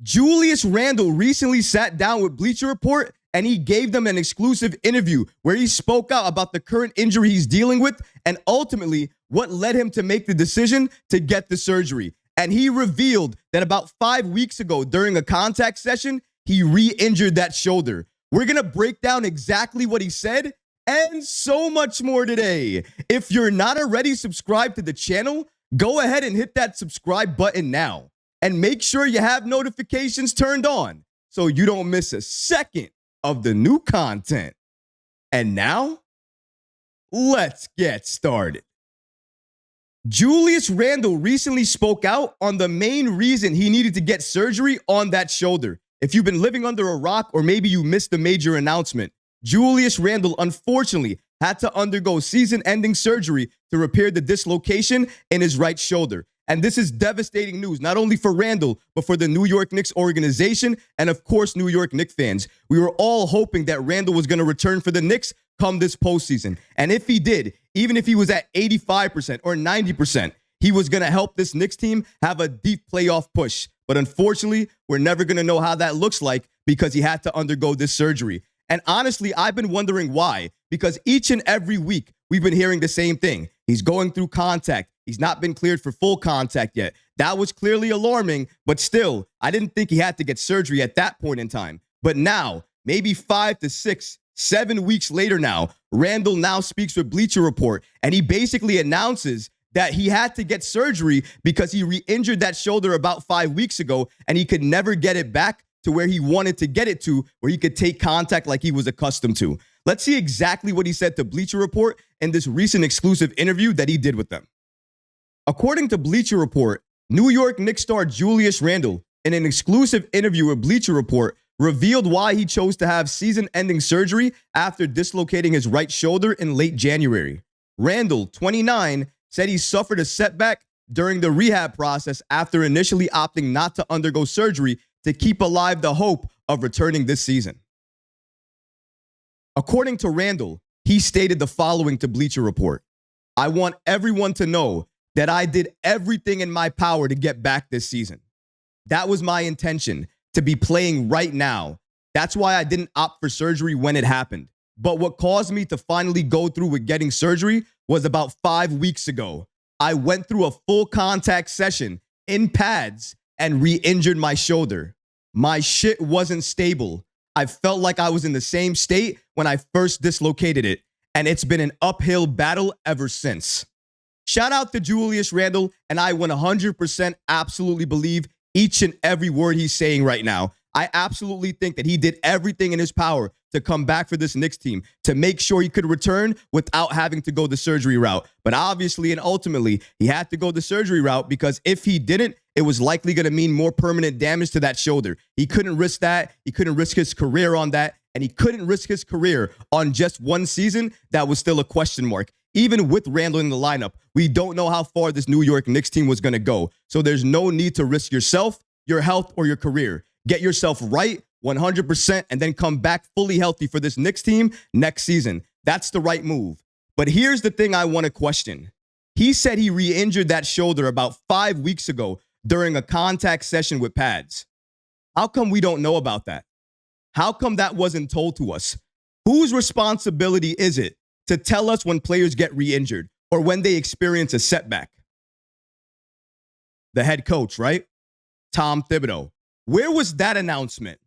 Julius Randle recently sat down with Bleacher Report and he gave them an exclusive interview where he spoke out about the current injury he's dealing with and ultimately what led him to make the decision to get the surgery. And he revealed that about 5 weeks ago during a contact session, he re-injured that shoulder. We're going to break down exactly what he said and so much more today. If you're not already subscribed to the channel, go ahead and hit that subscribe button now. And make sure you have notifications turned on so you don't miss a second of the new content. And now, let's get started. Julius Randle recently spoke out on the main reason he needed to get surgery on that shoulder. If you've been living under a rock or maybe you missed the major announcement, Julius Randle unfortunately had to undergo season-ending surgery to repair the dislocation in his right shoulder. And this is devastating news, not only for Randle, but for the New York Knicks organization and, of course, New York Knicks fans. We were all hoping that Randle was going to return for the Knicks come this postseason. And if he did, even if he was at 85% or 90%, he was going to help this Knicks team have a deep playoff push. But unfortunately, we're never going to know how that looks like because he had to undergo this surgery. And honestly, I've been wondering why, because each and every week we've been hearing the same thing. He's going through contact. He's not been cleared for full contact yet. That was clearly alarming, but still, I didn't think he had to get surgery at that point in time. But now, maybe 5 to 6, 7 weeks later now, Randle now speaks with Bleacher Report, and he basically announces that he had to get surgery because he re-injured that shoulder about 5 weeks ago, and he could never get it back to where he wanted to get it to, where he could take contact like he was accustomed to. Let's see exactly what he said to Bleacher Report in this recent exclusive interview that he did with them. According to Bleacher Report, New York Knicks star Julius Randle, in an exclusive interview with Bleacher Report, revealed why he chose to have season-ending surgery after dislocating his right shoulder in late January. Randle, 29, said he suffered a setback during the rehab process after initially opting not to undergo surgery to keep alive the hope of returning this season. According to Randle, he stated the following to Bleacher Report: "I want everyone to know that I did everything in my power to get back this season. That was my intention, to be playing right now. That's why I didn't opt for surgery when it happened. But what caused me to finally go through with getting surgery was about 5 weeks ago. I went through a full contact session in pads and re-injured my shoulder. My shit wasn't stable. I felt like I was in the same state when I first dislocated it, and it's been an uphill battle ever since." Shout out to Julius Randle, and I 100% absolutely believe each and every word he's saying right now. I absolutely think that he did everything in his power to come back for this Knicks team, to make sure he could return without having to go the surgery route. But obviously and ultimately, he had to go the surgery route because if he didn't, it was likely going to mean more permanent damage to that shoulder. He couldn't risk that. He couldn't risk his career on that. And he couldn't risk his career on just one season that was still a question mark. Even with Randle in the lineup, we don't know how far this New York Knicks team was going to go. So there's no need to risk yourself, your health, or your career. Get yourself right 100% and then come back fully healthy for this Knicks team next season. That's the right move. But here's the thing I want to question. He said he re-injured that shoulder about 5 weeks ago during a contact session with pads. How come we don't know about that? How come that wasn't told to us? Whose responsibility is it to tell us when players get re-injured or when they experience a setback? The head coach, right? Tom Thibodeau. Where was that announcement?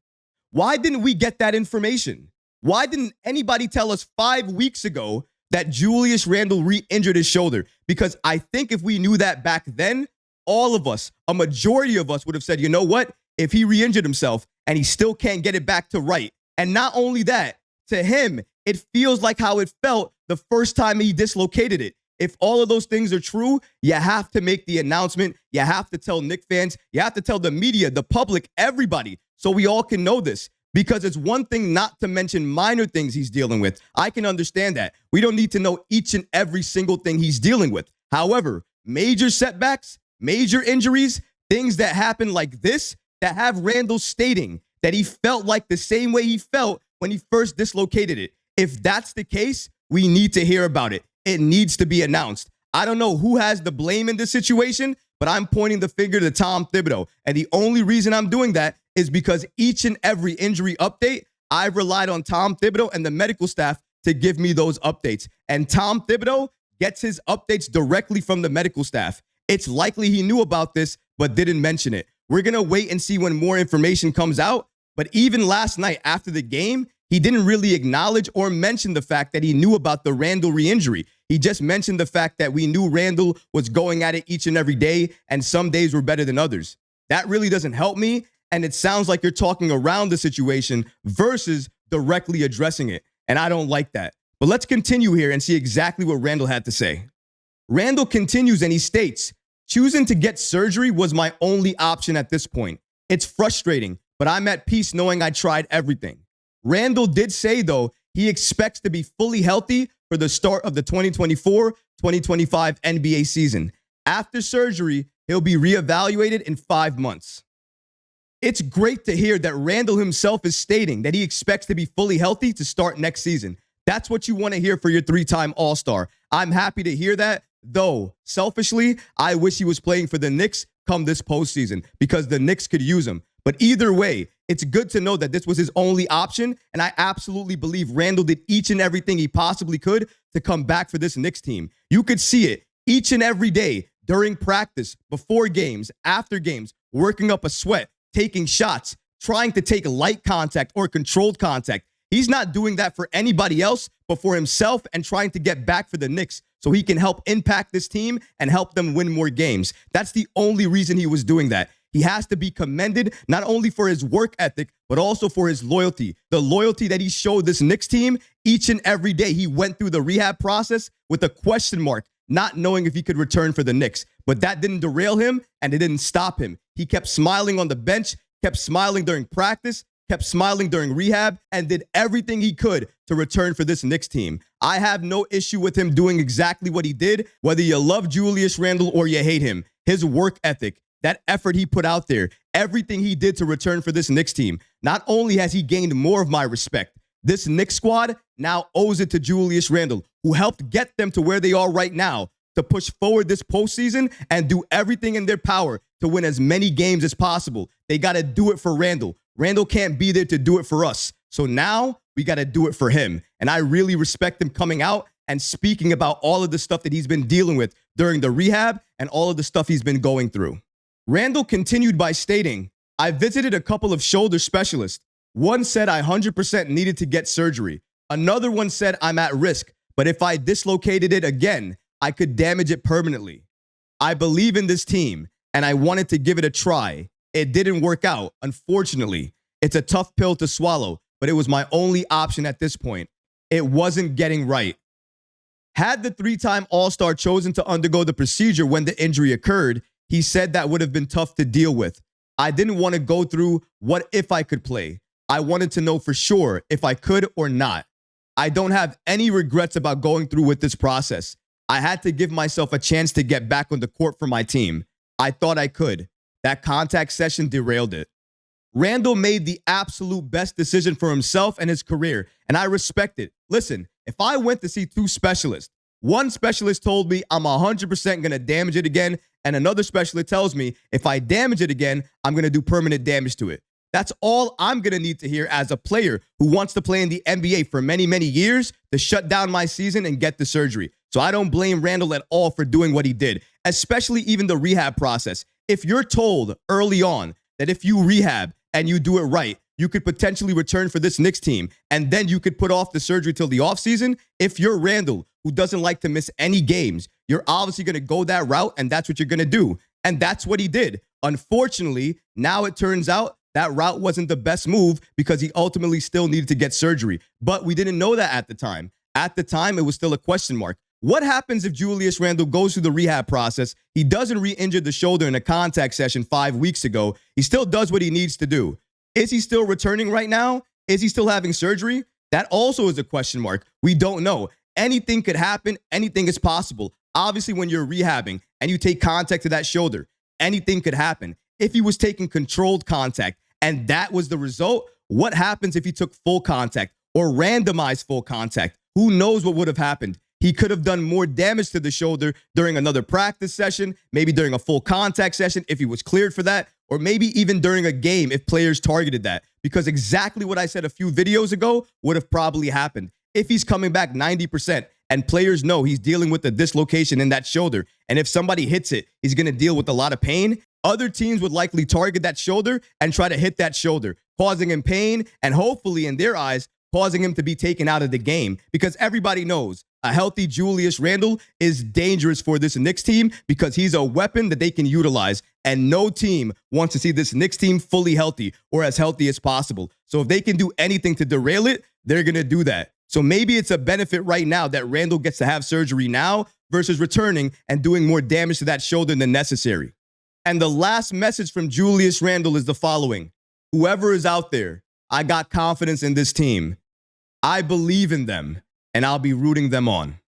Why didn't we get that information? Why didn't anybody tell us 5 weeks ago that Julius Randle re-injured his shoulder? Because I think if we knew that back then, all of us, a majority of us would have said, you know what? If he re-injured himself and he still can't get it back to right. And not only that, to him, it feels like how it felt the first time he dislocated it. If all of those things are true, you have to make the announcement. You have to tell Knicks fans. You have to tell the media, the public, everybody, so we all can know this. Because it's one thing not to mention minor things he's dealing with. I can understand that. We don't need to know each and every single thing he's dealing with. However, major setbacks, major injuries, things that happen like this, that have Randle stating that he felt like the same way he felt when he first dislocated it. If that's the case, we need to hear about it. It needs to be announced. I don't know who has the blame in this situation, but I'm pointing the finger to Tom Thibodeau. And the only reason I'm doing that is because each and every injury update, I've relied on Tom Thibodeau and the medical staff to give me those updates. And Tom Thibodeau gets his updates directly from the medical staff. It's likely he knew about this, but didn't mention it. We're going to wait and see when more information comes out. But even last night after the game, he didn't really acknowledge or mention the fact that he knew about the Randle re-injury. He just mentioned the fact that we knew Randle was going at it each and every day, and some days were better than others. That really doesn't help me, and it sounds like you're talking around the situation versus directly addressing it, and I don't like that. But let's continue here and see exactly what Randle had to say. Randle continues and he states, "Choosing to get surgery was my only option at this point. It's frustrating, but I'm at peace knowing I tried everything." Randle did say, though, he expects to be fully healthy for the start of the 2024-2025 NBA season. After surgery, he'll be reevaluated in 5 months. It's great to hear that Randle himself is stating that he expects to be fully healthy to start next season. That's what you want to hear for your 3-time All-Star. I'm happy to hear that, though selfishly, I wish he was playing for the Knicks come this postseason because the Knicks could use him. But either way, it's good to know that this was his only option, and I absolutely believe Randle did each and everything he possibly could to come back for this Knicks team. You could see it each and every day during practice, before games, after games, working up a sweat, taking shots, trying to take light contact or controlled contact. He's not doing that for anybody else but for himself and trying to get back for the Knicks so he can help impact this team and help them win more games. That's the only reason he was doing that. He has to be commended not only for his work ethic, but also for his loyalty. The loyalty that he showed this Knicks team each and every day. He went through the rehab process with a question mark, not knowing if he could return for the Knicks. But that didn't derail him and it didn't stop him. He kept smiling on the bench, kept smiling during practice, kept smiling during rehab, and did everything he could to return for this Knicks team. I have no issue with him doing exactly what he did, whether you love Julius Randle or you hate him. His work ethic, that effort he put out there, everything he did to return for this Knicks team. Not only has he gained more of my respect, this Knicks squad now owes it to Julius Randle, who helped get them to where they are right now, to push forward this postseason and do everything in their power to win as many games as possible. They got to do it for Randle. Randle can't be there to do it for us. So now we got to do it for him. And I really respect him coming out and speaking about all of the stuff that he's been dealing with during the rehab and all of the stuff he's been going through. Randle continued by stating, "I visited a couple of shoulder specialists. One said I 100% needed to get surgery. Another one said I'm at risk, but if I dislocated it again, I could damage it permanently. I believe in this team, and I wanted to give it a try. It didn't work out, unfortunately. It's a tough pill to swallow, but it was my only option at this point. It wasn't getting right." Had the 3-time All-Star chosen to undergo the procedure when the injury occurred, he said that would have been tough to deal with. "I didn't want to go through what if I could play. I wanted to know for sure if I could or not. I don't have any regrets about going through with this process. I had to give myself a chance to get back on the court for my team. I thought I could. That contact session derailed it." Randle made the absolute best decision for himself and his career, and I respect it. Listen, if I went to see 2 specialists, one specialist told me I'm 100% going to damage it again, and another specialist tells me if I damage it again, I'm going to do permanent damage to it. That's all I'm going to need to hear as a player who wants to play in the NBA for many, many years to shut down my season and get the surgery. So I don't blame Randle at all for doing what he did, especially even the rehab process. If you're told early on that if you rehab and you do it right, you could potentially return for this Knicks team, and then you could put off the surgery till the offseason, if you're Randle, who doesn't like to miss any games, you're obviously going to go that route, and that's what you're going to do. And that's what he did. Unfortunately, now it turns out that route wasn't the best move because he ultimately still needed to get surgery. But we didn't know that at the time. At the time, it was still a question mark. What happens if Julius Randle goes through the rehab process? He doesn't re-injure the shoulder in a contact session 5 weeks ago. He still does what he needs to do. Is he still returning right now? Is he still having surgery? That also is a question mark. We don't know. Anything could happen. Anything is possible. Obviously, when you're rehabbing and you take contact to that shoulder, anything could happen. If he was taking controlled contact and that was the result, what happens if he took full contact or randomized full contact? Who knows what would have happened? He could have done more damage to the shoulder during another practice session, maybe during a full contact session if he was cleared for that, or maybe even during a game if players targeted that. Because exactly what I said a few videos ago would have probably happened. If he's coming back 90% and players know he's dealing with a dislocation in that shoulder, and if somebody hits it, he's going to deal with a lot of pain, other teams would likely target that shoulder and try to hit that shoulder, causing him pain and hopefully, in their eyes, causing him to be taken out of the game. Because everybody knows a healthy Julius Randle is dangerous for this Knicks team because he's a weapon that they can utilize. And no team wants to see this Knicks team fully healthy or as healthy as possible. So if they can do anything to derail it, they're going to do that. So maybe it's a benefit right now that Randle gets to have surgery now versus returning and doing more damage to that shoulder than necessary. And the last message from Julius Randle is the following. Whoever is out there, I got confidence in this team. I believe in them, and I'll be rooting them on.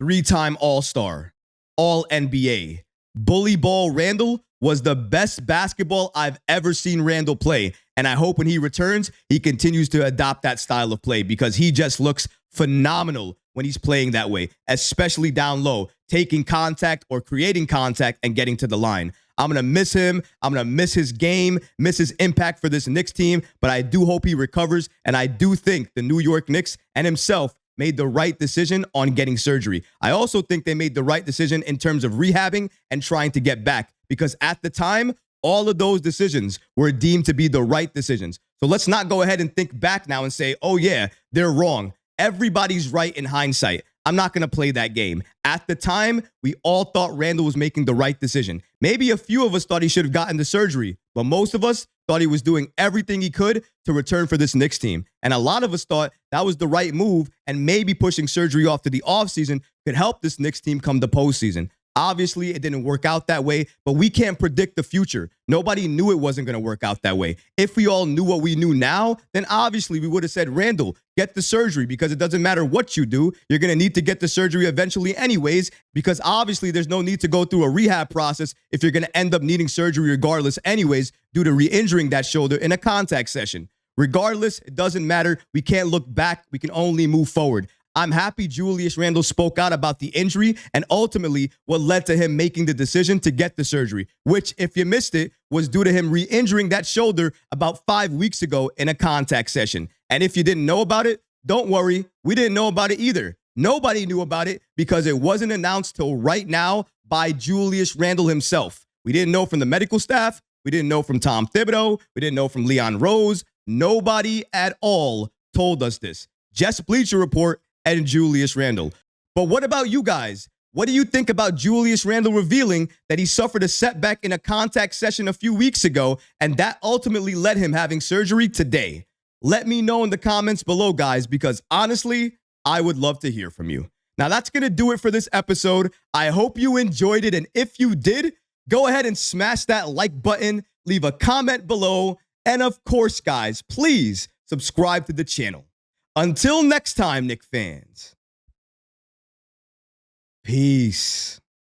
3-time All-Star, All-NBA. Bully Ball Randle was the best basketball I've ever seen Randle play. And I hope when he returns, he continues to adopt that style of play because he just looks phenomenal when he's playing that way, especially down low, taking contact or creating contact and getting to the line. I'm going to miss him. I'm going to miss his game, miss his impact for this Knicks team, but I do hope he recovers. And I do think the New York Knicks and himself made the right decision on getting surgery. I also think they made the right decision in terms of rehabbing and trying to get back because at the time, all of those decisions were deemed to be the right decisions. So let's not go ahead and think back now and say, oh yeah, they're wrong. Everybody's right in hindsight. I'm not going to play that game. At the time, we all thought Randle was making the right decision. Maybe a few of us thought he should have gotten the surgery, but most of us thought he was doing everything he could to return for this Knicks team. And a lot of us thought that was the right move, and maybe pushing surgery off to the offseason could help this Knicks team come the postseason. Obviously, it didn't work out that way, but we can't predict the future. Nobody knew it wasn't going to work out that way. If we all knew what we knew now, then obviously we would have said, Randle, get the surgery because it doesn't matter what you do. You're going to need to get the surgery eventually anyways, because obviously there's no need to go through a rehab process if you're going to end up needing surgery regardless anyways due to re-injuring that shoulder in a contact session. Regardless, it doesn't matter. We can't look back. We can only move forward. I'm happy Julius Randle spoke out about the injury and ultimately what led to him making the decision to get the surgery, which, if you missed it, was due to him re-injuring that shoulder about 5 weeks ago in a contact session. And if you didn't know about it, don't worry. We didn't know about it either. Nobody knew about it because it wasn't announced till right now by Julius Randle himself. We didn't know from the medical staff. We didn't know from Tom Thibodeau. We didn't know from Leon Rose. Nobody at all told us this. Just Bleacher Report and Julius Randle. But what about you guys? What do you think about Julius Randle revealing that he suffered a setback in a contact session a few weeks ago, and that ultimately led him having surgery today? Let me know in the comments below, guys, because honestly, I would love to hear from you. Now, that's going to do it for this episode. I hope you enjoyed it, and if you did, go ahead and smash that like button, leave a comment below, and of course, guys, please subscribe to the channel. Until next time, Knicks fans. Peace.